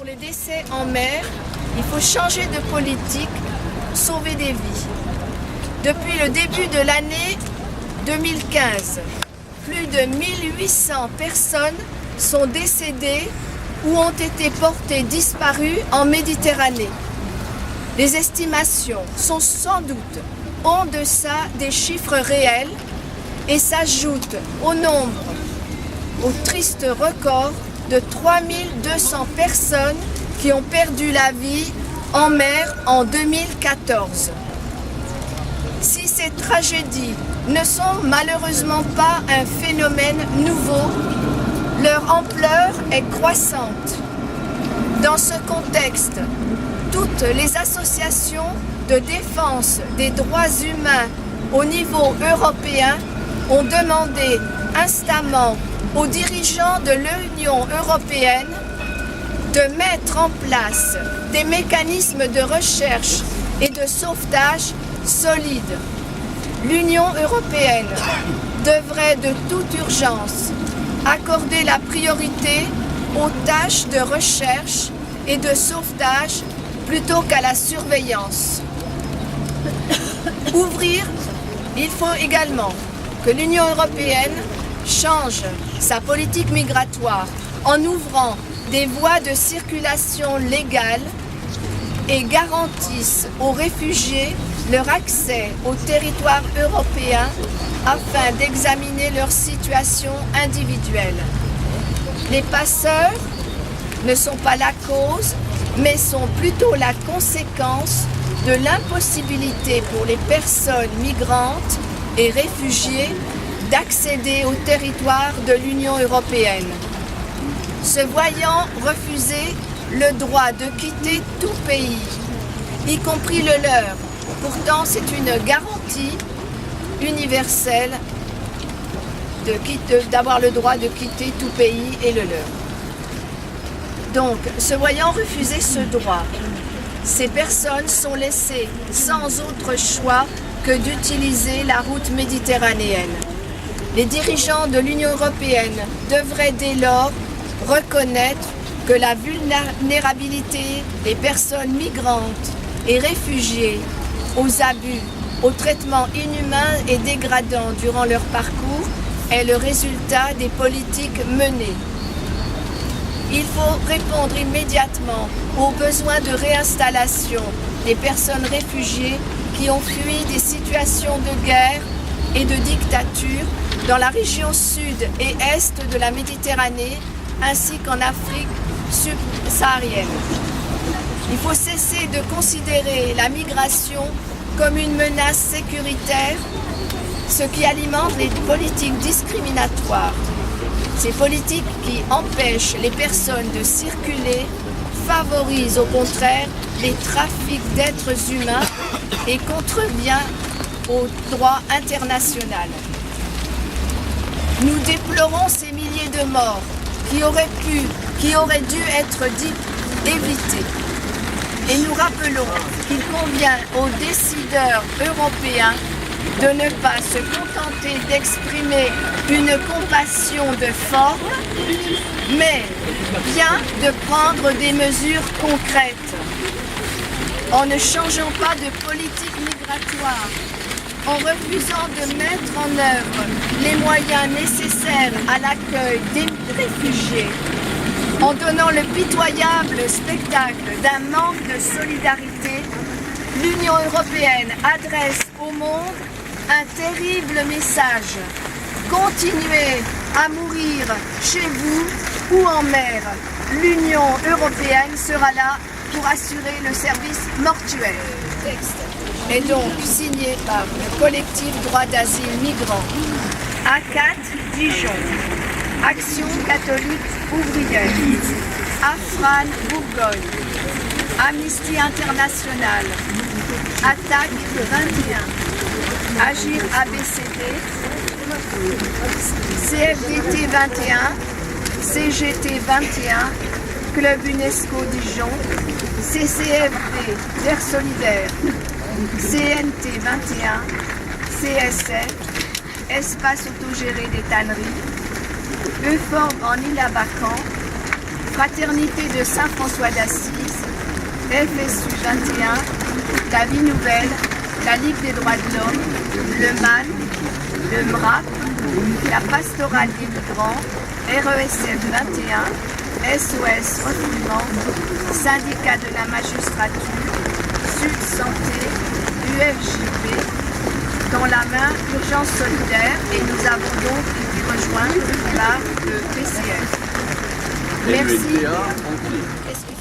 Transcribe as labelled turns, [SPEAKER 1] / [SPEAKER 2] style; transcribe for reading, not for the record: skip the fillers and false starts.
[SPEAKER 1] Pour les décès en mer, il faut changer de politique, sauver des vies. Depuis le début de l'année 2015, plus de 1800 personnes sont décédées ou ont été portées disparues en Méditerranée. Les estimations sont sans doute en deçà des chiffres réels et s'ajoutent au nombre, au triste record de 3200 personnes qui ont perdu la vie en mer en 2014. Si ces tragédies ne sont malheureusement pas un phénomène nouveau, leur ampleur est croissante. Dans ce contexte, toutes les associations de défense des droits humains au niveau européen ont demandé instamment aux dirigeants de l'Union européenne de mettre en place des mécanismes de recherche et de sauvetage solides. L'Union européenne devrait de toute urgence accorder la priorité aux tâches de recherche et de sauvetage plutôt qu'à la surveillance. Il faut également que l'Union européenne change sa politique migratoire en ouvrant des voies de circulation légales et garantisse aux réfugiés leur accès au territoire européen afin d'examiner leur situation individuelle. Les passeurs ne sont pas la cause, mais sont plutôt la conséquence de l'impossibilité pour les personnes migrantes et réfugiés d'accéder au territoire de l'Union européenne. Se voyant refuser le droit de quitter tout pays, y compris le leur, pourtant c'est une garantie universelle d'avoir le droit de quitter tout pays et le leur. Donc, se voyant refuser ce droit, ces personnes sont laissées sans autre choix que d'utiliser la route méditerranéenne. Les dirigeants de l'Union européenne devraient dès lors reconnaître que la vulnérabilité des personnes migrantes et réfugiées aux abus, aux traitements inhumains et dégradants durant leur parcours est le résultat des politiques menées. Il faut répondre immédiatement aux besoins de réinstallation des personnes réfugiées qui ont fui des situations de guerre et de dictature dans la région sud et est de la Méditerranée ainsi qu'en Afrique subsaharienne. Il faut cesser de considérer la migration comme une menace sécuritaire, ce qui alimente les politiques discriminatoires. Ces politiques qui empêchent les personnes de circuler favorisent au contraire les trafics d'êtres humains et contreviennent au droit international. Nous déplorons ces milliers de morts qui auraient dû être évités. Et nous rappelons qu'il convient aux décideurs européens de ne pas se contenter d'exprimer une compassion de forme, mais bien de prendre des mesures concrètes. En ne changeant pas de politique migratoire, en refusant de mettre en œuvre les moyens nécessaires à l'accueil des réfugiés, en donnant le pitoyable spectacle d'un manque de solidarité, l'Union européenne adresse au monde un terrible message. Continuez à mourir chez vous ou en mer. L'Union européenne sera là pour assurer le service mortuaire. Texte est donc signé par le collectif Droit d'asile migrants, ACAT Dijon, Action catholique ouvrière, AFRAN Bourgogne, Amnesty International, Attaque 21, Agir ABCD, CFDT 21, CGT 21, Club UNESCO Dijon, CCFD Terre Solidaire, CNT 21, CSF, Espace autogéré des tanneries, EFORM en Île-à-Bacan, Fraternité de Saint-François d'Assise, FSU 21, La Vie Nouvelle, la Ligue des droits de l'homme, le MAN, le MRAP, la Pastorale des migrants, RESF 21, SOS Refoulement, Syndicat de la magistrature, Sud Santé, UFJP, dans la main Urgence solidaire, et nous avons donc été rejoints par le PCF. Merci.